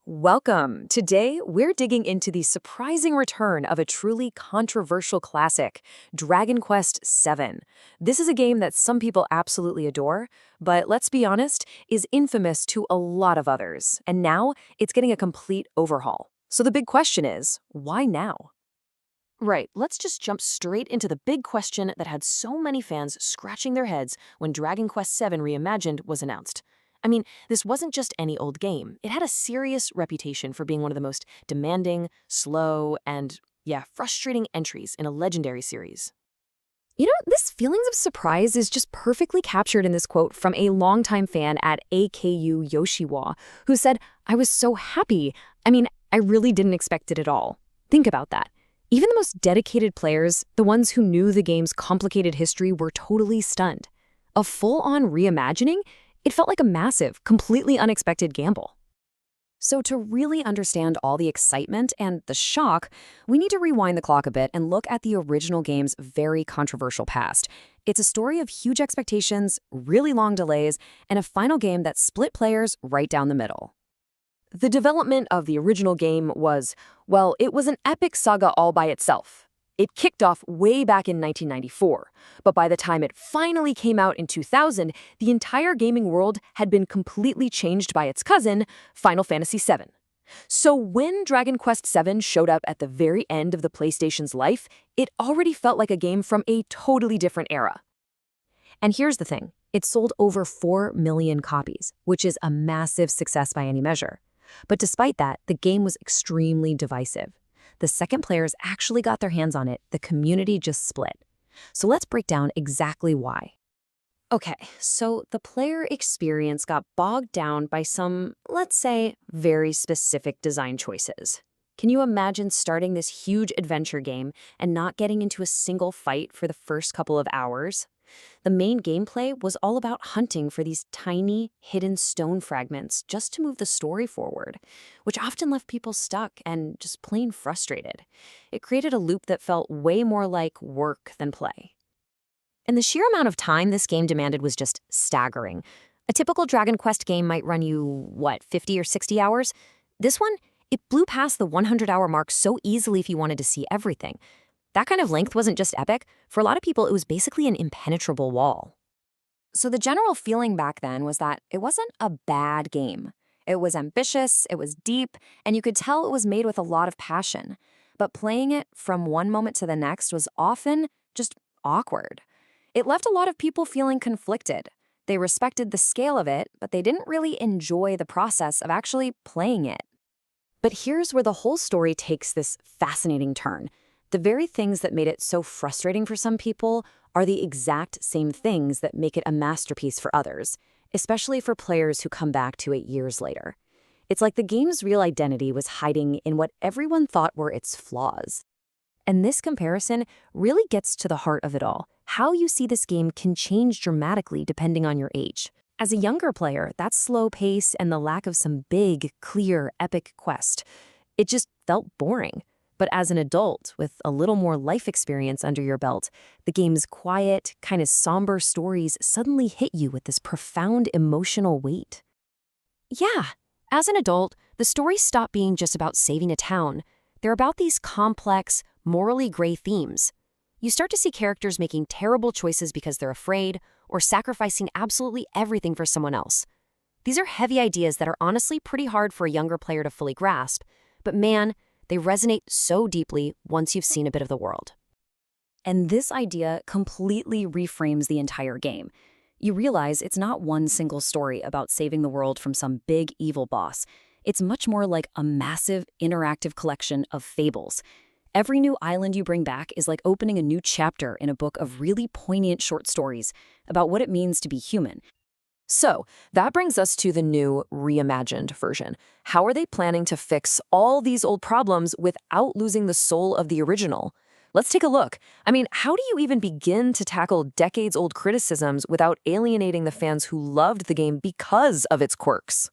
Welcome! Today, we're digging into the surprising return of a truly controversial classic, Dragon Quest VII. This is a game that some people absolutely adore, but let's be honest, is infamous to a lot of others. And now, it's getting a complete overhaul. So the big question is, why now? Right, let's just jump straight into the big question that had so many fans scratching their heads when Dragon Quest VII Reimagined was announced. I mean, this wasn't just any old game. It had a serious reputation for being one of the most demanding, slow, and, frustrating entries in a legendary series. This feelings of surprise is just perfectly captured in this quote from a longtime fan at AKU Yoshiwa, who said, "I was so happy. I really didn't expect it at all." Think about that. Even the most dedicated players, the ones who knew the game's complicated history, were totally stunned. A full-on reimagining? It felt like a massive, completely unexpected gamble. So to really understand all the excitement and the shock, we need to rewind the clock a bit and look at the original game's very controversial past. It's a story of huge expectations, really long delays, and a final game that split players right down the middle. The development of the original game was, well, it was an epic saga all by itself. It kicked off way back in 1994, but by the time it finally came out in 2000, the entire gaming world had been completely changed by its cousin, Final Fantasy VII. So when Dragon Quest VII showed up at the very end of the PlayStation's life, it already felt like a game from a totally different era. And here's the thing, it sold over 4 million copies, which is a massive success by any measure. But despite that, the game was extremely divisive. The second players actually got their hands on it, the community just split. So let's break down exactly why. Okay, so the player experience got bogged down by some, let's say, very specific design choices. Can you imagine starting this huge adventure game and not getting into a single fight for the first couple of hours? The main gameplay was all about hunting for these tiny, hidden stone fragments just to move the story forward, which often left people stuck and just plain frustrated. It created a loop that felt way more like work than play. And the sheer amount of time this game demanded was just staggering. A typical Dragon Quest game might run you, 50 or 60 hours? This one, it blew past the 100-hour mark so easily if you wanted to see everything. That kind of length wasn't just epic. For a lot of people, it was basically an impenetrable wall. So the general feeling back then was that it wasn't a bad game. It was ambitious, it was deep, and you could tell it was made with a lot of passion. But playing it from one moment to the next was often just awkward. It left a lot of people feeling conflicted. They respected the scale of it, but they didn't really enjoy the process of actually playing it. But here's where the whole story takes this fascinating turn. The very things that made it so frustrating for some people are the exact same things that make it a masterpiece for others, especially for players who come back to it years later. It's like the game's real identity was hiding in what everyone thought were its flaws. And this comparison really gets to the heart of it all. How you see this game can change dramatically depending on your age. As a younger player, that slow pace and the lack of some big, clear, epic quest, it just felt boring. But as an adult, with a little more life experience under your belt, the game's quiet, kind of somber stories suddenly hit you with this profound emotional weight. Yeah, as an adult, the stories stop being just about saving a town. They're about these complex, morally gray themes. You start to see characters making terrible choices because they're afraid, or sacrificing absolutely everything for someone else. These are heavy ideas that are honestly pretty hard for a younger player to fully grasp, but man, they resonate so deeply once you've seen a bit of the world. And this idea completely reframes the entire game. You realize it's not one single story about saving the world from some big evil boss. It's much more like a massive interactive collection of fables. Every new island you bring back is like opening a new chapter in a book of really poignant short stories about what it means to be human. So, that brings us to the new reimagined version. How are they planning to fix all these old problems without losing the soul of the original? Let's take a look. How do you even begin to tackle decades-old criticisms without alienating the fans who loved the game because of its quirks?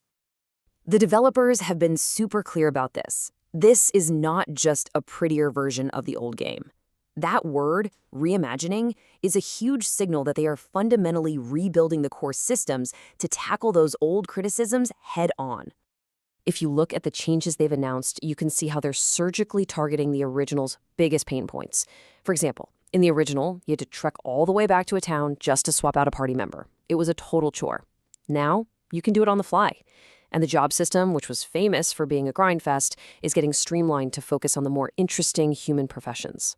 The developers have been super clear about this. This is not just a prettier version of the old game. That word, reimagining, is a huge signal that they are fundamentally rebuilding the core systems to tackle those old criticisms head on. If you look at the changes they've announced, you can see how they're surgically targeting the original's biggest pain points. For example, in the original, you had to trek all the way back to a town just to swap out a party member. It was a total chore. Now, you can do it on the fly. And the job system, which was famous for being a grind fest, is getting streamlined to focus on the more interesting human professions.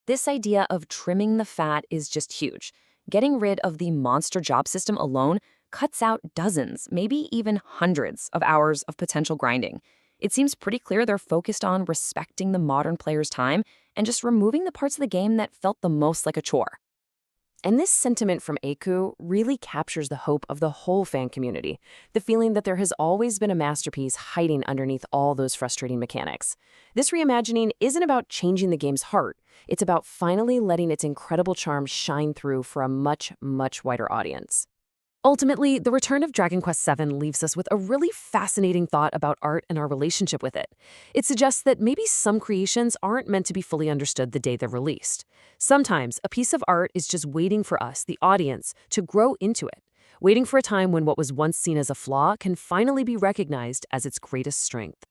This idea of trimming the fat is just huge. Getting rid of the monster job system alone cuts out dozens, maybe even hundreds of hours of potential grinding. It seems pretty clear they're focused on respecting the modern player's time and just removing the parts of the game that felt the most like a chore. And this sentiment from Aku really captures the hope of the whole fan community, the feeling that there has always been a masterpiece hiding underneath all those frustrating mechanics. This reimagining isn't about changing the game's heart. It's about finally letting its incredible charm shine through for a much, much wider audience. Ultimately, the return of Dragon Quest VII leaves us with a really fascinating thought about art and our relationship with it. It suggests that maybe some creations aren't meant to be fully understood the day they're released. Sometimes, a piece of art is just waiting for us, the audience, to grow into it, waiting for a time when what was once seen as a flaw can finally be recognized as its greatest strength.